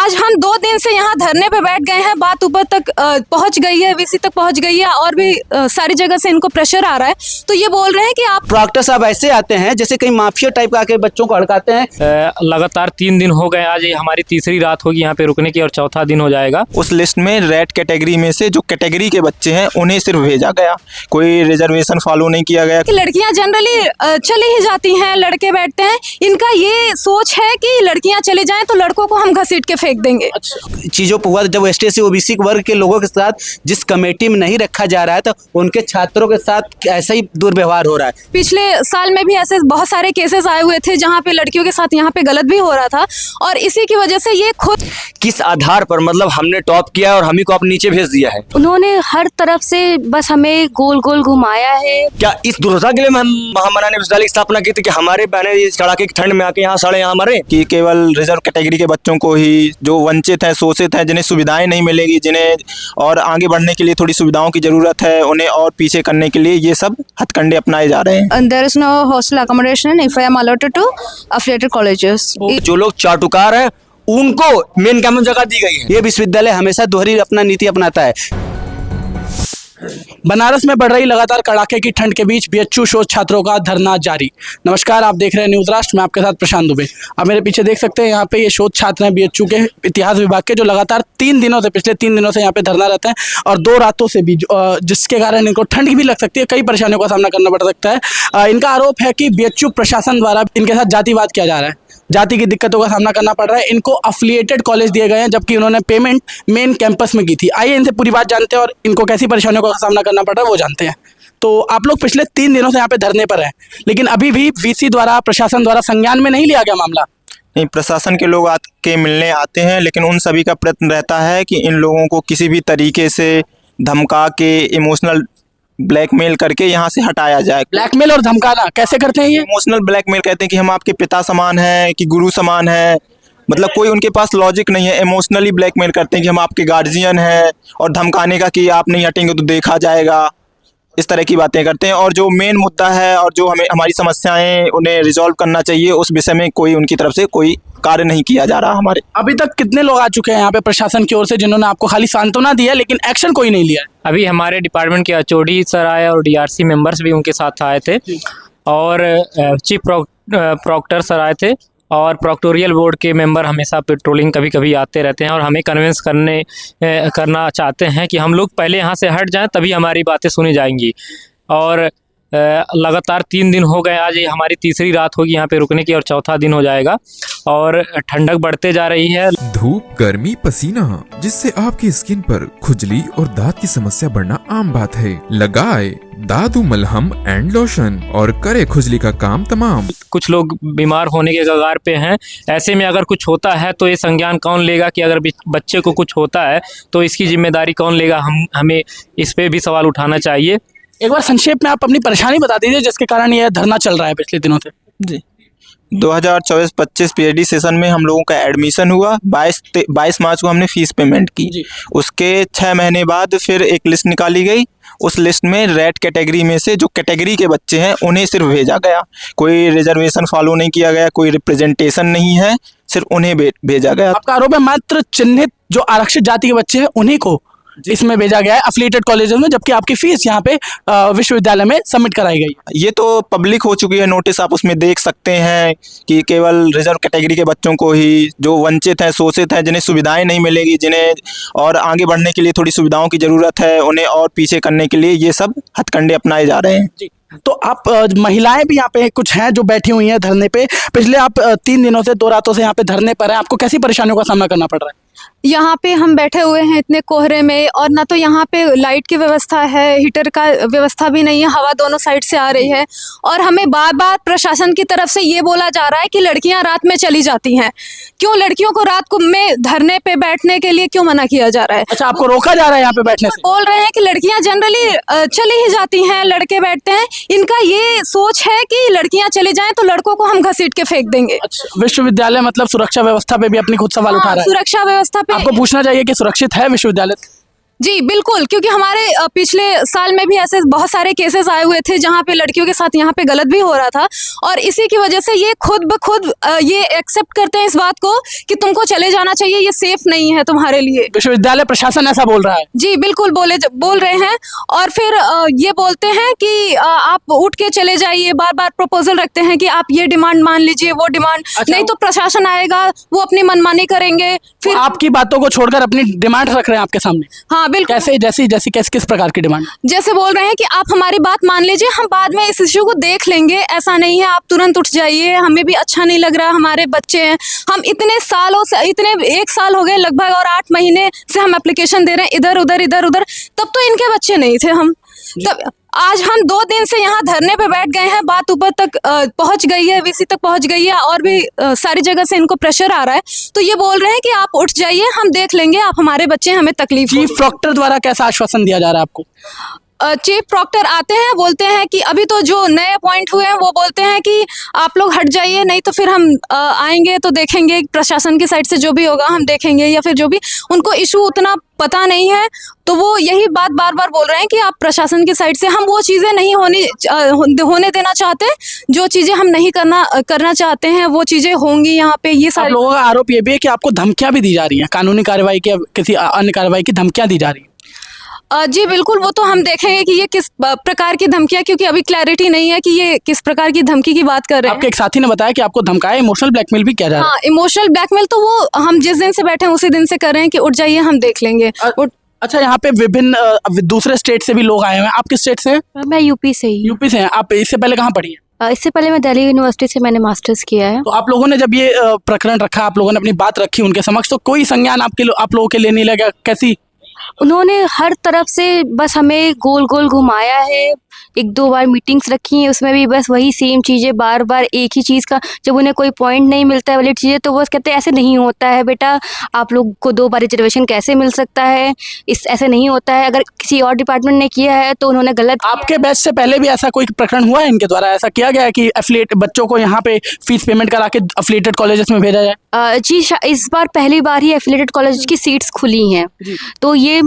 आज हम 2 दिन से यहाँ धरने पे बैठ गए हैं, बात ऊपर तक पहुँच गई है, वीसी तक पहुँच गई है और भी सारी जगह से इनको प्रेशर आ रहा है। तो ये बोल रहे हैं कि आप प्रॉक्टर साहब ऐसे आते हैं जैसे कहीं माफिया टाइप का आके बच्चों को हड़काते हैं। लगातार 3 दिन हो गए, आज ये हमारी तीसरी रात होगी यहाँ पे रुकने की और चौथा दिन हो जाएगा। उस लिस्ट में रेड कैटेगरी में से जो कैटेगरी के बच्चे हैं उन्हें सिर्फ भेजा गया, कोई रिजर्वेशन फॉलो नहीं किया गया। कि लड़कियां जनरली चली ही जाती हैं, लड़के बैठते हैं। इनका ये सोच है कि लड़कियां चले जाएं तो लड़कों को हम घसीट के फेंक देंगे। चीजों पर हुआ जब ST OBC वर्ग के लोगों के साथ जिस कमेटी में नहीं रखा जा रहा है तो उनके छात्रों के साथ ऐसा ही दुर्व्यवहार हो रहा है। पिछले साल में भी ऐसे बहुत सारे केसेस आए हुए थे जहाँ पे लड़कियों के साथ यहाँ पे गलत भी हो रहा था और इसी की वजह से ये खुद किस आधार पर मतलब हमने टॉप किया और हम ही को आप नीचे भेज दिया है। उन्होंने हर तरफ से बस हमें गोल गोल घुमाया है। क्या इस दुर्दशा के लिए हम महामना ने विश्वविद्यालय की स्थापना की थी कि हमारे बहने इस कड़ाके की ठंड में आके यहाँ साढ़े यहाँ मरे? कि केवल रिजर्व कैटेगरी के बच्चों को ही जो वंचित हैं, शोषित हैं, जिन्हें सुविधाएं नहीं मिलेगी, जिन्हें और आगे बढ़ने के लिए थोड़ी सुविधाओं की जरूरत है, उन्हें और पीछे करने के लिए ये सब हथकंडे अपनाए जा रहे हैं। There is no hostel accommodation if I am allotted to affiliated colleges. जो लोग चाटुकार है उनको मेन कैंपस जगह दी गई है। ये विश्वविद्यालय हमेशा दोहरी अपना नीति अपनाता है। बनारस में बढ़ रही लगातार कड़ाके की ठंड के बीच BHU शोध छात्रों का धरना जारी। नमस्कार, आप देख रहे हैं न्यूज़ राष्ट्र, मैं आपके साथ प्रशांत दुबे। आप मेरे पीछे देख सकते हैं यहाँ पे ये शोध छात्र हैं BHU के इतिहास विभाग के, जो लगातार पिछले 3 दिनों से यहाँ पे धरना रहते हैं और 2 रातों से भी, जिसके कारण इनको ठंड भी लग सकती है, कई परेशानियों का सामना करना पड़ सकता है। इनका आरोप है कि BHU प्रशासन द्वारा इनके साथ जातिवाद किया जा रहा है, जाति की दिक्कतों का सामना करना पड़ रहा है। इनको अफिलिएटेड कॉलेज दिए गए हैं जबकि उन्होंने पेमेंट मेन कैंपस में की थी। आइए इनसे पूरी बात जानते हैं और इनको कैसी परेशानियों का सामना करना पड़ रहा है वो जानते हैं। तो आप लोग पिछले 3 दिनों से यहाँ पे धरने पर हैं, लेकिन अभी भी VC द्वारा, प्रशासन द्वारा संज्ञान में नहीं लिया गया मामला। नहीं, प्रशासन के लोग आके मिलने आते हैं, लेकिन उन सभी का प्रयत्न रहता है कि इन लोगों को किसी भी तरीके से धमका के, इमोशनल ब्लैकमेल करके यहाँ से हटाया जाए। ब्लैकमेल और धमकाना कैसे करते हैं ये? इमोशनल ब्लैकमेल कहते हैं कि हम आपके पिता समान हैं, कि गुरु समान है, मतलब कोई उनके पास लॉजिक नहीं है। इमोशनली ब्लैकमेल करते हैं कि हम आपके गार्जियन हैं और धमकाने का कि आप नहीं हटेंगे तो देखा जाएगा, इस तरह की बातें करते हैं। और जो मेन मुद्दा है और जो हमें हमारी समस्याएं उन्हें रिजॉल्व करना चाहिए, उस विषय में कोई उनकी तरफ से कोई कार्य नहीं किया जा रहा हमारे। अभी तक कितने लोग आ चुके हैं यहाँ पे प्रशासन की ओर से जिन्होंने आपको खाली सांत्वना दी है लेकिन एक्शन कोई नहीं लिया है? अभी हमारे डिपार्टमेंट के HOD सर आए और DRC मेंबर्स भी उनके साथ आए थे और चीफ प्रॉक्टर सर आए थे और प्रॉक्टोरियल बोर्ड के मेंबर हमेशा पेट्रोलिंग कभी कभी आते रहते हैं और हमें कन्विंस करना चाहते हैं कि हम लोग पहले यहाँ से हट जाएं तभी हमारी बातें सुनी जाएंगी। और लगातार 3 दिन हो गए, आज ये हमारी तीसरी रात होगी यहाँ पे रुकने की और चौथा दिन हो जाएगा और ठंडक बढ़ते जा रही है। धूप, गर्मी, पसीना, जिससे आपकी स्किन पर खुजली और दांत की समस्या बढ़ना आम बात है। लगाए दादू मलहम एंड लोशन और करे खुजली का काम तमाम। कुछ लोग बीमार होने के कगार पे हैं, ऐसे में अगर कुछ होता है तो ये संज्ञान कौन लेगा कि अगर बच्चे को कुछ होता है तो इसकी जिम्मेदारी कौन लेगा? हमें इस पे भी सवाल उठाना चाहिए। एक बार संक्षेप में आप अपनी परेशानी बता दीजिए जिसके कारण यह धरना चल रहा है पिछले दिनों से। जी, 2024-25 PhD सेशन में हम लोगों का एडमिशन हुआ। 22 मार्च को हमने फीस पेमेंट की। उसके 6 महीने बाद फिर एक लिस्ट निकाली गई। उस लिस्ट में रेड कैटेगरी में से जो कैटेगरी के बच्चे हैं उन्हें सिर्फ भेजा गया, कोई रिजर्वेशन फॉलो नहीं किया गया, कोई रिप्रेजेंटेशन नहीं है, सिर्फ उन्हें भेजा गया। आपका आरोप है मात्र चिन्हित जो आरक्षित जाति के बच्चे हैं उन्हीं को इसमें भेजा गया है अफिलिएटेड कॉलेजेस में, जबकि आपकी फीस यहाँ पे विश्वविद्यालय में सबमिट कराई गई। ये तो पब्लिक हो चुकी है नोटिस, आप उसमें देख सकते हैं कि केवल रिजर्व कैटेगरी के बच्चों को ही, जो वंचित हैं, शोषित हैं, जिन्हें सुविधाएं नहीं मिलेगी, जिन्हें और आगे बढ़ने के लिए थोड़ी सुविधाओं की ज़रूरत है, उन्हें और पीछे करने के लिए ये सब हथकंडे अपनाए जा रहे हैं। जी, तो आप महिलाएं भी यहाँ पे कुछ हैं जो बैठी हुई हैं धरने पे। पिछले आप 3 दिनों से 2 रातों से यहाँ पे धरने पर हैं, आपको कैसी परेशानियों का सामना करना पड़ रहा है? यहाँ पे हम बैठे हुए हैं इतने कोहरे में और ना तो यहाँ पे लाइट की व्यवस्था है, हीटर का व्यवस्था भी नहीं है, हवा दोनों साइड से आ रही है और हमें बार बार प्रशासन की तरफ से ये बोला जा रहा है कि लड़कियां रात में चली जाती हैं। क्यों लड़कियों को रात को में धरने पे बैठने के लिए क्यों मना किया जा रहा है? अच्छा, आपको रोका जा रहा है यहाँ पे बैठने से? बोल रहे हैं कि लड़कियां जनरली चली ही जाती हैं, लड़के बैठते हैं। इनका ये सोच है कि लड़कियां चली जाएं तो लड़कों को हम घसीट के फेंक देंगे। अच्छा, विश्वविद्यालय मतलब सुरक्षा व्यवस्था पे भी अपनी खुद सवाल उठा रहा है। सुरक्षा व्यवस्था पे आपको पूछना चाहिए कि सुरक्षित है विश्वविद्यालय? जी बिल्कुल, क्योंकि हमारे पिछले साल में भी ऐसे बहुत सारे केसेस आए हुए थे जहाँ पे लड़कियों के साथ यहाँ पे गलत भी हो रहा था, और इसी की वजह से ये खुद ब खुद ये एक्सेप्ट करते हैं इस बात को कि तुमको चले जाना चाहिए, ये सेफ नहीं है तुम्हारे लिए। विश्वविद्यालय प्रशासन ऐसा बोल रहा है। जी बिल्कुल बोल रहे हैं, और फिर ये बोलते हैं कि आप उठ के चले जाइए, बार बार प्रपोजल रखते हैं कि आप ये डिमांड मान लीजिए, वो डिमांड नहीं तो प्रशासन आएगा, वो अपनी मनमानी करेंगे। फिर आपकी बातों को छोड़कर अपनी डिमांड रख रहे हैं आपके सामने। हाँ बिल्कुल, कैसे जैसी किस प्रकार की डिमांड? जैसे बोल रहे हैं कि आप हमारी बात मान लीजिए, हम बाद में इस इश्यू को देख लेंगे, ऐसा नहीं है आप तुरंत उठ जाइए, हमें भी अच्छा नहीं लग रहा, हमारे बच्चे हैं, हम इतने सालों से, इतने 1 साल हो गए लगभग और 8 महीने से हम एप्लीकेशन दे रहे हैं इधर उधर, तब तो इनके बच्चे नहीं थे। हम तब आज हम 2 दिन से यहाँ धरने पे बैठ गए हैं, बात ऊपर तक पहुँच गई है, वीसी तक पहुँच गई है, और भी सारी जगह से इनको प्रेशर आ रहा है, तो ये बोल रहे हैं कि आप उठ जाइए, हम देख लेंगे, आप हमारे बच्चे, हमें तकलीफ चीफ प्रॉक्टर द्वारा कैसा आश्वासन दिया जा रहा है आपको? चीफ प्रॉक्टर आते हैं, बोलते हैं कि अभी तो जो नए अपॉइंट हुए हैं वो बोलते हैं कि आप लोग हट जाइए, नहीं तो फिर हम आएंगे तो देखेंगे, प्रशासन की साइड से जो भी होगा हम देखेंगे, या फिर जो भी, उनको इशू उतना पता नहीं है, तो वो यही बात बार बार बोल रहे हैं कि आप प्रशासन की साइड से, हम वो चीज़ें नहीं होने देना चाहते, जो चीज़ें हम नहीं करना चाहते हैं वो चीज़ें होंगी यहाँ पे। ये आप सारे लोगों का आरोप ये भी है कि आपको धमकियां भी दी जा रही हैं, कानूनी कार्रवाई की, किसी अन्य कार्रवाई की धमकियां दी जा रही हैं। जी बिल्कुल, वो तो हम देखेंगे कि ये किस प्रकार की धमकियां, क्योंकि अभी क्लैरिटी नहीं है कि ये किस प्रकार की धमकी की बात कर रहे हैं। आपके एक साथी ने बताया कि आपको धमकाया, इमोशनल ब्लैकमेल भी किया जा रहा है। हाँ, इमोशनल ब्लैकमेल तो वो हम जिस दिन से बैठे हैं उसी दिन से कर रहे हैं कि उठ जाइए, हम देख लेंगे। अच्छा, यहाँ पे विभिन्न दूसरे स्टेट से भी लोग आए हुए हैं। आप किस स्टेट से हैं? मैं यूपी से ही। यूपी से हैं। आप इससे पहले कहाँ पढ़ी हैं? इससे पहले मैं दिल्ली यूनिवर्सिटी से मैंने मास्टर्स किया है। तो आप लोगों ने जब ये प्रकरण रखा, आप लोगों ने अपनी बात रखी उनके समक्ष, तो कोई संज्ञान आप लोगों के लिए नहीं लगा? कैसी? उन्होंने हर तरफ से बस हमें गोल गोल घुमाया है, 1-2 बार मीटिंग्स रखी हैं, उसमें भी बस वही सेम चीज़ें, बार बार एक ही चीज़ का, जब उन्हें कोई पॉइंट नहीं मिलता है वाली चीज़ें, तो बस कहते हैं ऐसे नहीं होता है बेटा, आप लोग को 2 बार रिजर्वेशन कैसे मिल सकता है, ऐसे नहीं होता है, अगर किसी और डिपार्टमेंट ने किया है तो उन्होंने गलत। आपके बैच से पहले भी ऐसा कोई प्रकरण हुआ है इनके द्वारा? ऐसा किया गया है कि एफिलिएट बच्चों को यहाँ पे फीस पेमेंट करा के एफिलिएटेड कॉलेजेस में भेजा जाए? जी, इस बार पहली बार ही एफिलिएटेड कॉलेज की सीट्स खुली हैं, तो ये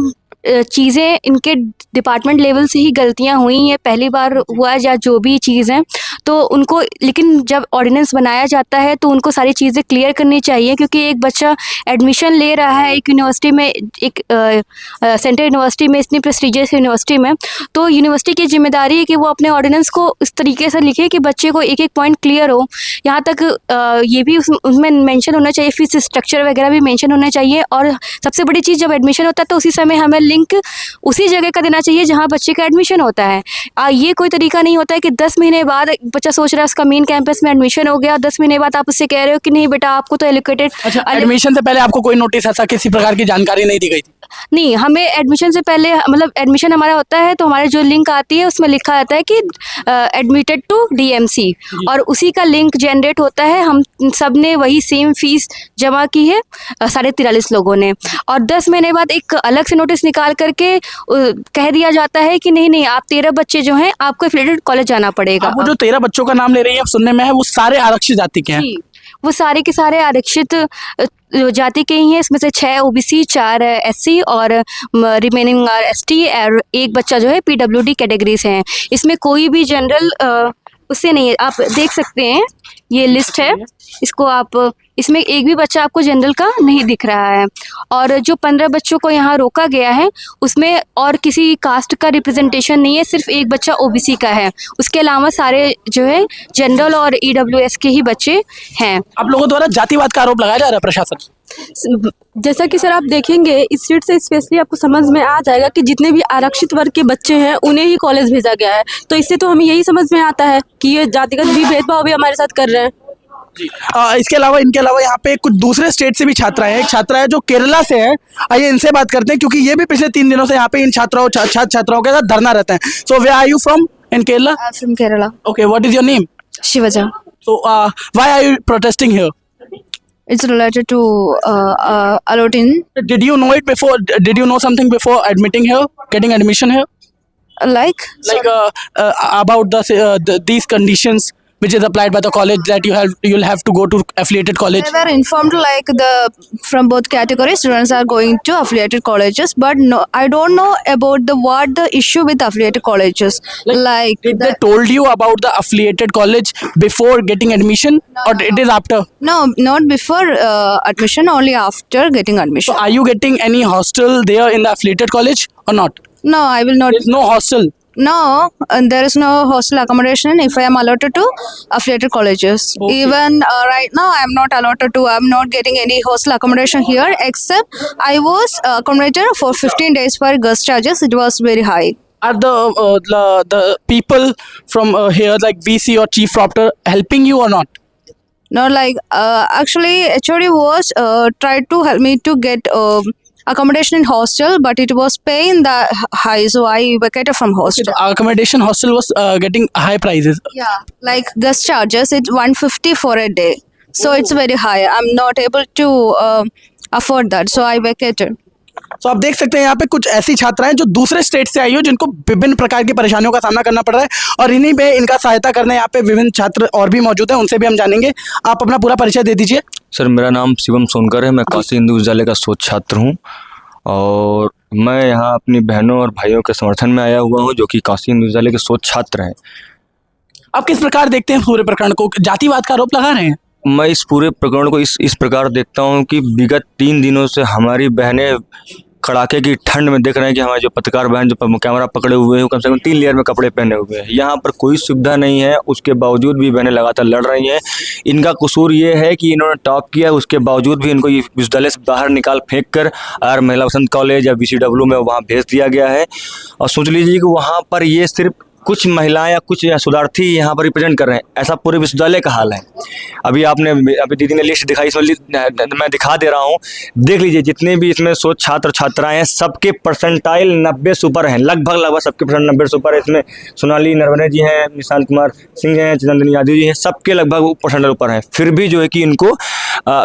चीज़ें इनके डिपार्टमेंट लेवल से ही गलतियां हुई हैं, पहली बार हुआ या जो भी चीज़ है, तो उनको, लेकिन जब ऑर्डिनेंस बनाया जाता है तो उनको सारी चीज़ें क्लियर करनी चाहिए, क्योंकि एक बच्चा एडमिशन ले रहा है एक यूनिवर्सिटी में, एक सेंट्रल यूनिवर्सिटी में, इतनी प्रेस्टीजियस यूनिवर्सिटी में, तो यूनिवर्सिटी की जिम्मेदारी है कि वो अपने ऑर्डिनेंस को इस तरीके से लिखे कि बच्चे को एक एक पॉइंट क्लियर हो। यहाँ तक ये भी उसमें मेंशन होना चाहिए, फीस स्ट्रक्चर वगैरह भी मेंशन होना चाहिए, और सबसे बड़ी चीज़, जब एडमिशन होता है तो उसी समय हमें लिंक उसी जगह का देना चाहिए जहाँ बच्चे का एडमिशन होता है। ये कोई तरीका नहीं होता है कि 10 महीने बाद बच्चा सोच रहा है उसका मेन कैंपस में एडमिशन हो गया, 10 महीने बाद आप उससे कह रहे हो कि नहीं बेटा आपको तो एलोकेटेड। अच्छा, एडमिशन से पहले आपको कोई नोटिस ऐसा किसी प्रकार की जानकारी नहीं दी गई थी? नहीं, हमें एडमिशन से पहले, मतलब एडमिशन हमारा होता है तो हमारे जो लिंक आती है उसमें लिखा रहता है कि एडमिटेड टू डीएमसी, और उसी का लिंक जनरेट होता है। हम सब ने वही सेम फीस जमा की है, 43.5 लोगों ने, और 10 महीने बाद एक अलग से नोटिस निकाल करके कह दिया जाता है कि नहीं आप 13 बच्चे जो हैं आपको एफिलिएटेड कॉलेज जाना पड़ेगा। आप वो जो 13 बच्चों का नाम ले रही हैं, सुनने में है वो सारे आरक्षित जाति के हैं? जी, वो सारे के सारे आरक्षित जाति के ही हैं। इसमें से 6 ओबीसी, 4 एससी और रिमेनिंग आर एसटी, और एक बच्चा जो है पीडब्ल्यूडी कैटेगरी से हैं। इसमें कोई भी जनरल उससे नहीं है। आप देख सकते हैं, ये लिस्ट है, इसको आप, इसमें एक भी बच्चा आपको जनरल का नहीं दिख रहा है, और जो 15 बच्चों को यहाँ रोका गया है उसमें और किसी कास्ट का रिप्रेजेंटेशन नहीं है, सिर्फ एक बच्चा ओबीसी का है, उसके अलावा सारे जो है जनरल और ईडब्ल्यूएस के ही बच्चे हैं। आप लोगों द्वारा जातिवाद का आरोप लगाया जा रहा है प्रशासन? जैसा कि सर आप देखेंगे इस सीट से स्पेशली आपको समझ में आ जाएगा कि जितने भी आरक्षित वर्ग के बच्चे हैं उन्हें ही कॉलेज भेजा गया है, तो इससे तो हमें यही समझ में आता है कि ये जातिगत भी भेदभाव भी हमारे साथ कर रहे हैं। इसके अलावा, इनके अलावा यहाँ पे कुछ दूसरे स्टेट से भी छात्राएं हैं। एक छात्रा है जो केरला से है, आइए इनसे बात करते हैं, क्योंकि ये भी पिछले 3 दिनों से यहाँ पे इन छात्राओं के साथ धरना रहते हैं। So where are you from in Kerala? From Kerala. Okay, what is your name? Shivaja. So why are you protesting here? It's related to allotting. Did you know it before? Did you know something before admitting here, getting admission here? Like About these conditions which is applied by the college that you'll have to go to affiliated college? They were informed like from both categories students are going to affiliated colleges, but no, I don't know about what the issue with affiliated colleges. Like Did they told you about the affiliated college before getting admission, or it is after? no, not before admission, only after getting admission. So are you getting any hostel there in the affiliated college or not? No, I will not. There's no hostel. No, there is no hostel accommodation if I am allotted to affiliated colleges. Okay. Even right now, I am not allotted to. I am not getting any hostel accommodation here, except I was accommodated for 15 days for guest charges. It was very high. Are the people from here, like VC or chief proctor, helping you or not? No, like actually, HOD was tried to help me to get accommodation in hostel, but it was paying the high, so I vacated from hostel. The accommodation hostel was getting high prices. Yeah, like guest charges, it's 150 for a day, so it's very high. I'm not able to afford that, so I vacated. तो आप देख सकते हैं यहाँ पे कुछ ऐसी छात्राएं जो दूसरे स्टेट से आई हो, जिनको विभिन्न प्रकार की परेशानियों का सामना करना पड़ रहा है, और इन्हीं पे इनका सहायता करने यहाँ पे विभिन्न छात्र और भी मौजूद हैं, उनसे भी हम जानेंगे। आप अपना पूरा परिचय दे दीजिए। सर मेरा नाम शिवम सोनकर है, मैं काशी हिंदू विद्यालय का शोध छात्र हूँ और मैं यहाँ अपनी बहनों और भाइयों के समर्थन में आया हुआ हूँ जो कि काशी हिंदू विद्यालय के शोध छात्र हैं। आप किस प्रकार देखते हैं पूरे प्रकरण को? जातिवाद का आरोप लगा रहे हैं। मैं इस पूरे प्रकरण को इस प्रकार देखता हूँ कि विगत 3 दिनों से हमारी बहनें कड़ाके की ठंड में देख रहे हैं कि हमारे जो पत्रकार बहन जो कैमरा पकड़े हुए हैं कम से कम 3 लेयर में कपड़े पहने हुए हैं। यहाँ पर कोई सुविधा नहीं है, उसके बावजूद भी बहनें लगातार लड़ रही हैं। इनका कसूर ये है कि इन्होंने टॉप किया, उसके बावजूद भी इनको ये विश्वविद्यालय से बाहर निकाल फेंक कर आर महिला वसंत कॉलेज या VCW में वहाँ भेज दिया गया है। और सोच लीजिए कि वहाँ पर ये सिर्फ कुछ महिलाएं या कुछ शोधार्थी यहाँ पर रिप्रेजेंट कर रहे हैं, ऐसा पूरे विश्वविद्यालय का हाल है। अभी दीदी ने लिस्ट दिखाई, इसमें मैं दिखा दे रहा हूँ, देख लीजिए जितने भी इसमें शोध छात्र छात्राएं हैं सबके परसेंटाइल 90 से ऊपर हैं, लगभग सबके परसेंट 90 से ऊपर है। इसमें सोनाली नरवणे जी हैं, निशांत कुमार सिंह हैं, चंदन यादव जी हैं, सबके लगभग परसेंटाइल ऊपर हैं। फिर भी जो है कि इनको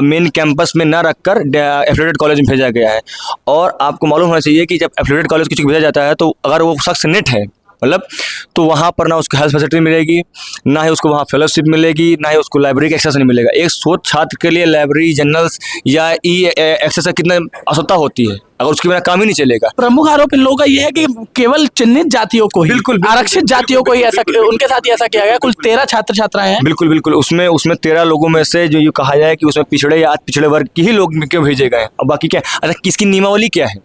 मेन कैंपस में न रखकर एफिलिएटेड कॉलेज में भेजा गया है। और आपको मालूम होना चाहिए कि जब एफिलिएटेड कॉलेज किसी को भेजा जाता है तो अगर वो शख्स नेट है मतलब, तो वहाँ पर ना उसको हेल्थ फैसिलिटी मिलेगी, ना ही उसको वहाँ फेलोशिप मिलेगी, ना ही उसको लाइब्रेरी का एक्सेस नहीं मिलेगा। एक शोध छात्र के लिए लाइब्रेरी, जर्नल्स या एक्सेस कितना आवश्यकता होती है, अगर उसके बिना काम ही नहीं चलेगा। प्रमुख आरोप इन लोगों का ये है कि केवल चिन्हित जातियों को ही, बिल्कुल आरक्षित जातियों को ही ऐसा, उनके साथ ही ऐसा किया गया। कुल 13 छात्र छात्राएं हैं। बिल्कुल उसमें 13 लोगों में से जो ये कहा जाए कि उसमें पिछड़े या पिछड़े वर्ग के ही लोग क्यों भेजे गए, और बाकी क्या, अच्छा किसकी नियमावली क्या है,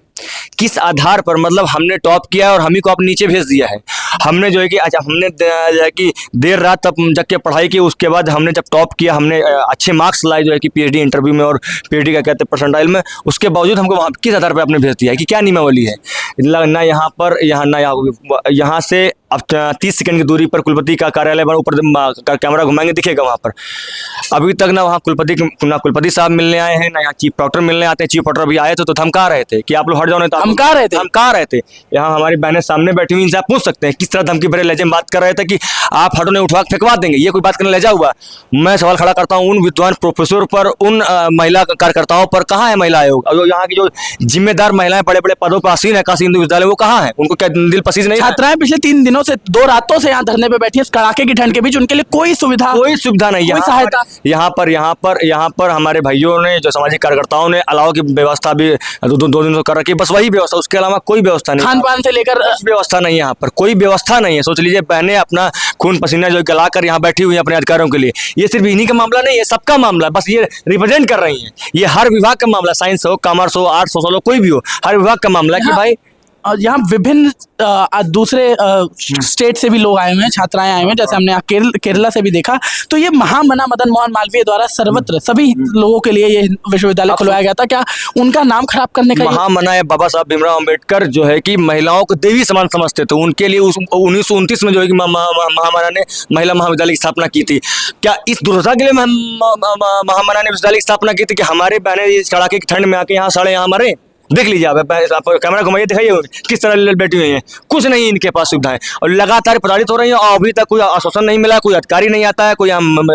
किस आधार पर, मतलब हमने टॉप किया और हम ही को आप नीचे भेज दिया है। हमने जो है कि अच्छा हमने जो है कि देर रात तब जग के पढ़ाई की, उसके बाद हमने जब टॉप किया, हमने अच्छे मार्क्स लाए जो है कि PhD इंटरव्यू में और PhD का कहते हैं परसेंटाइल में, उसके बावजूद हमको वहाँ किस आधार पर आपने भेज दिया है कि क्या नियमावली है। ना यहाँ पर यहाँ से अब 30 सेकंड की दूरी पर कुलपति का कार्यालय बना, ऊपर कैमरा घुमाएंगे दिखेगा वहाँ पर। अभी तक ना वहाँ कुलपति साहब मिलने आए हैं, ना यहाँ चीफ प्रॉक्टर मिलने आते हैं। चीफ प्रॉक्टर अभी आए थे तो धमका रहे थे कि आप लोग हट जाओ, नहीं तो धमका रहे थे। यहाँ हमारी बहनें सामने बैठी हुई, इनसे आप पूछ सकते हैं किस तरह धमकी भरे लहजे में बात कर रहे थे कि आप हटो नहीं, उठवा फेंकवा देंगे। ये कोई बात करने लहजा हुआ? मैं सवाल खड़ा करता हूँ उन विद्वान प्रोफेसर पर, उन महिला कार्यकर्ताओं पर। कहाँ है महिला आयोग? और यहाँ की जो जिम्मेदार महिलाएं बड़े बड़े पदों पर आसीन है काशी हिंदू विद्यालय, वो कहाँ है? उनको क्या दिल पसीज नहीं? छात्राएं पिछले 3 दिनों से 2 रातों से यहाँ धरने पे बैठी है, कड़ाके की ठंड के बीच। उनके लिए कोई सुविधा नहीं, कोई सहायता। यहाँ पर हमारे भाइयों ने, जो सामाजिक कार्यकर्ताओं ने अलाव की व्यवस्था भी 2 दिन से कर रखी, बस वही व्यवस्था, उसके अलावा कोई व्यवस्था नहीं, खान पान से लेकर व्यवस्था नहीं, यहाँ पर कोई व्यवस्था नहीं है। सोच लीजिए बहनें अपना खून पसीना जो गला कर यहाँ बैठी हुई है अपने अधिकारों के लिए। ये सिर्फ इन्हीं का मामला नहीं है, सबका मामला, बस ये रिप्रेजेंट कर रही है। ये हर विभाग का मामला, साइंस हो, कॉमर्स हो, आर्ट्स हो, कोई भी हो, हर विभाग का मामला है कि भाई यहाँ विभिन्न दूसरे स्टेट से भी लोग आए हुए हैं, छात्राएं आए हुए हैं, जैसे हमने केरला से भी देखा। तो ये महामना मदन मोहन मालवीय द्वारा सर्वत्र सभी लोगों के लिए ये विश्वविद्यालय खुलवाया गया था। क्या उनका नाम खराब करने का? महामना है बाबा साहब भीमराव अम्बेडकर जो है कि महिलाओं को देवी समान समझते थे, उनके लिए 1929 में जो है कि महामना ने महिला महाविद्यालय की स्थापना की थी। क्या इस दुर्दशा के लिए महामना ने विश्वविद्यालय की स्थापना की थी कि हमारे बहनें इस कड़ाके की ठंड में आके यहाँ साढ़े यहाँ मरे? देख लीजिए आप कैमरा घुमाइए, दिखाइए किस तरह बैठी हुई हैं, कुछ नहीं इनके पास सुविधाएं, और लगातार प्रताड़ित हो रही हैं और अभी तक कोई आश्वासन नहीं मिला, कोई अधिकारी नहीं आता है, कोई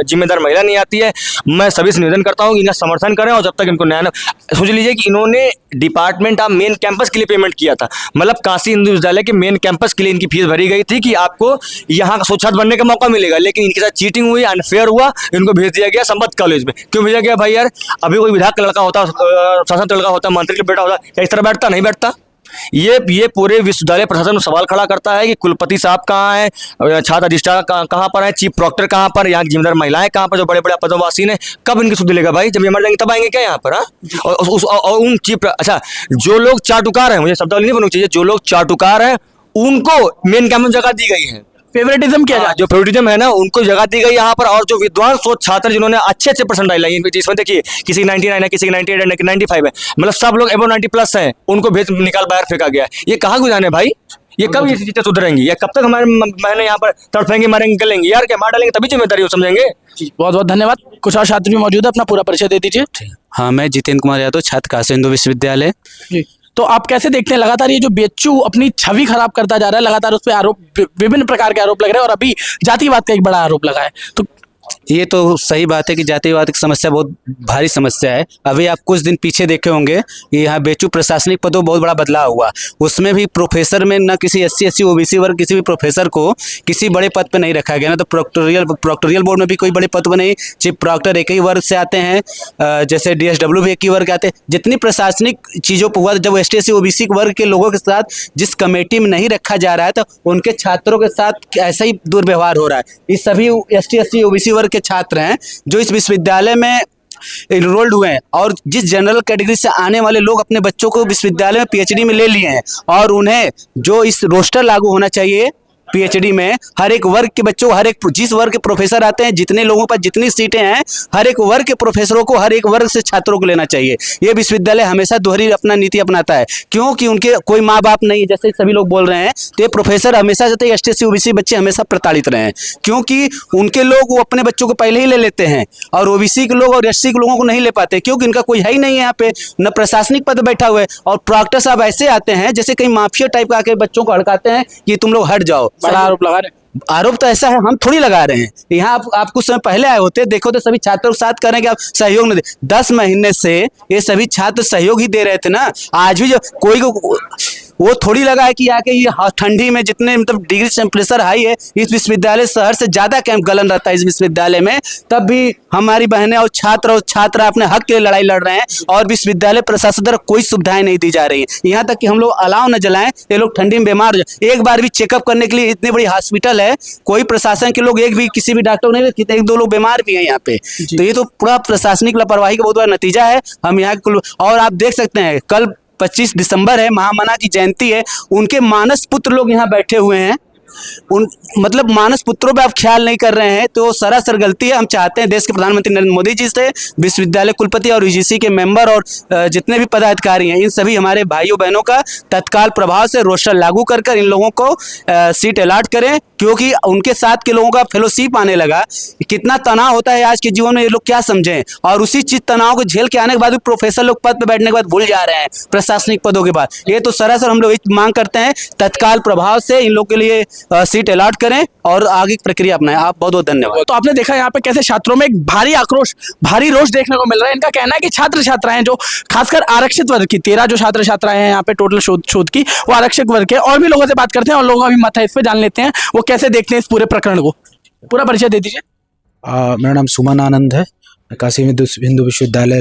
जिम्मेदार महिला नहीं आती है। मैं सभी से निवेदन करता हूँ कि इनका समर्थन करें, और जब तक इनको न्याय सोच लीजिए कि इन्होंने डिपार्टमेंट ऑफ मेन कैंपस के लिए पेमेंट किया था, मतलब काशी हिंदू विश्वविद्यालय के मेन कैंपस के लिए इनकी फीस भरी गई थी कि आपको यहाँ स्वच्छात बनने का मौका मिलेगा, लेकिन इनके साथ चीटिंग हुई, अनफेयर हुआ, इनको भेज दिया गया संबद्ध कॉलेज में। क्यों भेजा गया भाई यार? अभी कोई विधायक का लड़का होता, शासन का लड़का होता, मंत्री का बेटा होता, क्या इस तरह बैठता? नहीं बैठता। ये पूरे विश्वविद्यालय प्रशासन में सवाल खड़ा करता है कि कुलपति साहब कहाँ हैं, छात्र रजिस्ट्रार कहाँ पर है, चीफ प्रॉक्टर कहाँ पर, यहाँ की जिम्मेदार महिलाएं कहाँ पर, जो बड़े बड़े पदवासी ने, कब इनकी सुध लेगा भाई? जब ये मर जाएंगे तब आएंगे क्या यहाँ पर? और उन चीफ, अच्छा जो लोग चाटुकार हैं, मुझे शब्दावली नहीं बननी चाहिए, जो लोग चाटुकार हैं उनको मेन कैंपस जगह दी गई है। फेवरेटिज्म क्या जो फेवरेटिज्म है ना, उनको जगह दी गई यहाँ पर, और जो विद्वान सोच छात्र जिन्होंने अच्छे परसेंटाइल लाई, इसमें देखिए किसी की 99 है, किसी की 98 है, 95 है, मतलब सब लोग एबो 90+ हैं, उनको भेज निकाल बाहर फेंका गया। ये कहाँ गुजारे भाई? ये कब ये चीजें सुधरेंगी? ये कब तक हमारे बहनें यहाँ पर तड़फेंगे, मारेंगे, गलेंगी? यार क्या मार डालेंगे तभी जिम्मेदारी हो, समझेंगे? बहुत बहुत धन्यवाद। कुछ और छात्र भी मौजूद है, अपना पूरा परिचय दे दीजिए। हाँ, मैं जितेंद्र कुमार यादव, छात्र काशी हिंदू विश्वविद्यालय। जी, तो आप कैसे देखते हैं लगातार ये जो बीएचयू अपनी छवि खराब करता जा रहा है, लगातार उस पर आरोप, विभिन्न प्रकार के आरोप लग रहे हैं, और अभी जातिवाद का एक बड़ा आरोप लगा है, तो ये तो सही बात है कि जातिवाद की समस्या बहुत भारी समस्या है। अभी आप कुछ दिन पीछे देखे होंगे कि यहाँ बेचू प्रशासनिक पदों में बहुत बड़ा बदलाव हुआ, उसमें भी प्रोफेसर में न किसी SC OBC वर्ग किसी भी प्रोफेसर को किसी बड़े पद पे नहीं रखा गया, ना तो प्रोक्टोरियल बोर्ड में भी कोई बड़े पद पर नहीं। चीफ प्रॉक्टर एक ही वर्ग से आते हैं, जैसे DSW भी एक ही वर्ग आते हैं। जितनी प्रशासनिक चीज़ों पर हुआ, जब ST SC OBC वर्ग के लोगों के साथ जिस कमेटी में नहीं रखा जा रहा है, तो उनके छात्रों के साथ ऐसा ही दुर्व्यवहार हो रहा है। ये सभी ST SC OBC वर्ग के छात्र हैं जो इस विश्वविद्यालय में इनरोल्ड हुए हैं, और जिस जनरल कैटेगरी से आने वाले लोग अपने बच्चों को विश्वविद्यालय में PhD में ले लिए हैं, और उन्हें जो इस रोस्टर लागू होना चाहिए PhD में, हर एक वर्ग के बच्चों को, हर एक जिस वर्ग के प्रोफेसर आते हैं, जितने लोगों पर जितनी सीटें हैं, हर एक वर्ग के प्रोफेसरों को, हर एक वर्ग से छात्रों को लेना चाहिए। ये विश्वविद्यालय हमेशा दोहरी अपना नीति अपनाता है, क्योंकि उनके कोई माँ बाप नहीं, जैसे सभी लोग बोल रहे हैं, तो ये प्रोफेसर हमेशा से ST SC OBC बच्चे हमेशा प्रताड़ित रहे हैं, क्योंकि उनके लोग वो अपने बच्चों को पहले ही ले लेते हैं, और OBC के लोग और SC के लोगों को नहीं ले पाते, क्योंकि इनका कोई है ही नहीं यहाँ पे, न प्रशासनिक पद बैठा हुआ है। और प्रॉक्टर साहब ऐसे आते हैं जैसे कहीं माफिया टाइप का आके बच्चों को हड़काते हैं कि तुम लोग हट जाओ। बड़ा आरोप लगा रहे हैं। आरोप तो ऐसा है, हम थोड़ी लगा रहे हैं। यहाँ आप कुछ समय पहले आए होते, देखो तो सभी छात्रों के साथ कह रहे हैं कि आप सहयोग नहीं दे। 10 महीने से ये सभी छात्र सहयोग ही दे रहे थे ना। आज भी जो कोई को वो थोड़ी लगा है कि आके ये ठंडी में जितने मतलब डिग्री टेम्परेचर हाई है, इस विश्वविद्यालय शहर से ज़्यादा कैंप गलन रहता है इस विश्वविद्यालय में, तब भी हमारी बहनें और छात्रा अपने हक के लिए लड़ाई लड़ रहे हैं, और विश्वविद्यालय प्रशासन द्वारा कोई सुविधाएं नहीं दी जा रही हैं। यहाँ तक कि हम लोग अलाव न जलाएं, ये लोग ठंडी में बीमार हो जाए। एक बार भी चेकअप करने के लिए इतनी बड़ी हॉस्पिटल है, कोई प्रशासन के लोग एक भी किसी भी डॉक्टर नहीं, कितने 1-2 लोग बीमार भी हैं यहाँ पे। तो ये तो पूरा प्रशासनिक लापरवाही का बहुत बड़ा नतीजा है। हम यहाँ और आप देख सकते हैं, कल 25 दिसंबर है, महामना की जयंती है, उनके मानस पुत्र लोग यहाँ बैठे हुए हैं। मतलब मानस पुत्रों पे आप ख्याल नहीं कर रहे हैं, तो सरासर गलती है। हम चाहते हैं देश के प्रधानमंत्री नरेंद्र मोदी जी से, विश्वविद्यालय कुलपति और UGC के मेंबर और जितने भी पदाधिकारी हैं, इन सभी हमारे भाइयों बहनों का तत्काल प्रभाव से रोस्टर लागू कर इन लोगों को सीट अलॉट करें, क्योंकि उनके साथ के लोगों का फेलोशिप आने लगा। कितना तनाव होता है आज के जीवन में, ये लोग क्या समझें। और उसी चीज तनाव को झेल के आने के बाद भी प्रोफेसर लोग पद पर बैठने के बाद भूल जा रहे हैं प्रशासनिक पदों के बाद। ये तो सरासर हम लोग मांग करते हैं तत्काल प्रभाव से इन लोग के लिए सीट अलॉट करें और आगे की प्रक्रिया अपनाएं। आप बहुत बहुत धन्यवाद। तो आपने देखा यहाँ पे कैसे छात्रों में एक भारी आक्रोश, भारी रोष देखने को मिल रहा है। इनका कहना है कि छात्र छात्राएं जो खासकर आरक्षित वर्ग की 13 जो छात्र छात्राएं हैं यहाँ पे टोटल शोध की, वो आरक्षित वर्ग के। और भी लोगों से बात करते हैं और लोगों का भी मत है इस पे, जान लेते हैं वो कैसे देखते हैं इस पूरे प्रकरण को। पूरा परिचय दे दीजिए। मेरा नाम सुमन आनंद है, मैं काशी हिंदू विश्वविद्यालय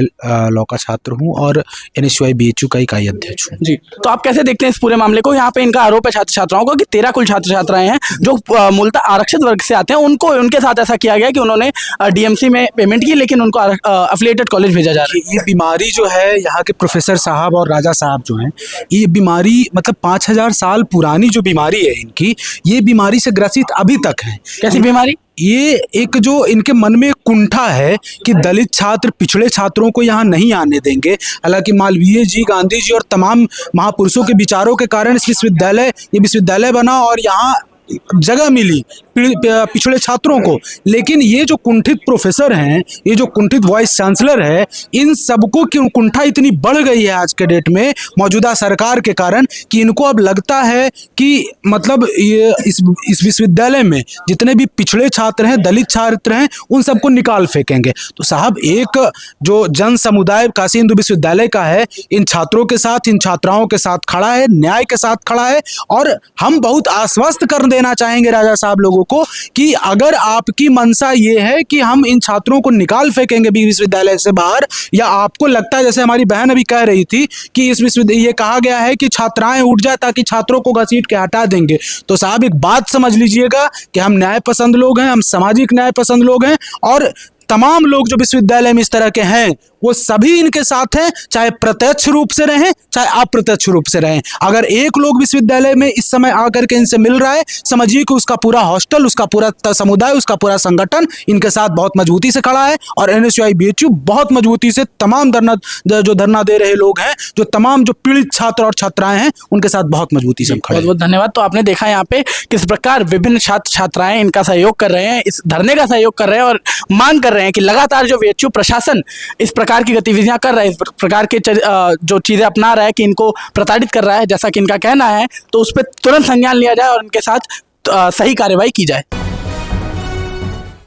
लॉ का छात्र हूं और NSUI BHU का इकाई अध्यक्ष हूं। जी, तो आप कैसे देखते हैं इस पूरे मामले को? यहाँ पे इनका आरोप है छात्र छात्राओं का कि 13 कुल छात्र छात्राएं हैं जो मूलतः आरक्षित वर्ग से आते हैं, उनके साथ ऐसा किया गया कि उन्होंने DMC में पेमेंट की, लेकिन उनको अफिलिएटेड कॉलेज भेजा जा रहा है। ये बीमारी जो है यहाँ के प्रोफेसर साहब और राजा साहब जो हैं, ये बीमारी मतलब 5000 साल पुरानी जो बीमारी है इनकी, ये बीमारी से ग्रसित अभी तक है। कैसी बीमारी? ये एक जो इनके मन में कुंठा है कि दलित छात्र पिछड़े छात्रों को यहाँ नहीं आने देंगे। हालांकि मालवीय जी, गांधी जी और तमाम महापुरुषों के विचारों के कारण ये विश्वविद्यालय बना और यहाँ जगह मिली पिछड़े छात्रों को, लेकिन ये जो कुंठित प्रोफेसर हैं, ये जो कुंठित वाइस चांसलर है, इन सबको की कुंठा इतनी बढ़ गई है आज के डेट में मौजूदा सरकार के कारण कि इनको अब लगता है कि मतलब ये इस विश्वविद्यालय में जितने भी पिछड़े छात्र हैं, दलित छात्र हैं, उन सबको निकाल फेंकेंगे। तो साहब, एक जो जन समुदाय काशी हिंदू विश्वविद्यालय का है, इन छात्रों के साथ, इन छात्राओं के साथ खड़ा है, न्याय के साथ खड़ा है, और हम बहुत आश्वस्त कर देना चाहेंगे राजा साहब लोगों को कि अगर आपकी मंशा ये है कि हम इन छात्रों को निकाल फेंकेंगे विश्वविद्यालय से बाहर, या आपको लगता है जैसे हमारी बहन अभी कह रही थी कि इस विश्वविद्यालय ये कहा गया है कि छात्राएं उठ जाए ताकि छात्रों को घसीट के हटा देंगे, तो साहब एक बात समझ लीजिएगा कि हम न्याय पसंद लोग हैं, हम सामाजिक न्याय पसंद लोग हैं, और तमाम लोग जो विश्वविद्यालय में इस तरह के हैं वो सभी इनके साथ हैं, चाहे प्रत्यक्ष रूप से रहें चाहे अप्रत्यक्ष रूप से रहें। अगर एक लोग विश्वविद्यालय में इस समय आकर के इनसे मिल रहा है, समझिए कि उसका पूरा हॉस्टल, उसका पूरा समुदाय, उसका पूरा संगठन इनके साथ बहुत मजबूती से खड़ा है। और NSUI BHU बहुत मजबूती से तमाम धरना दे रहे लोग हैं, जो तमाम जो पीड़ित छात्र और छात्राएं हैं, उनके साथ बहुत मजबूती से खड़े हैं। बहुत बहुत धन्यवाद। तो आपने देखा यहाँ पे किस प्रकार विभिन्न छात्र छात्राएं इनका सहयोग कर रहे हैं, इस धरने का सहयोग कर रहे हैं और मांग कर रहे हैं कि लगातार जो VHU प्रशासन इस प्रकार की गतिविधियां कर रहा है, इस प्रकार के जो चीज़ें अपना रहा है कि इनको प्रताड़ित कर रहा है, जैसा कि इनका कहना है, तो उस पर तुरंत संज्ञान लिया जाए और इनके साथ सही कार्रवाई की जाए।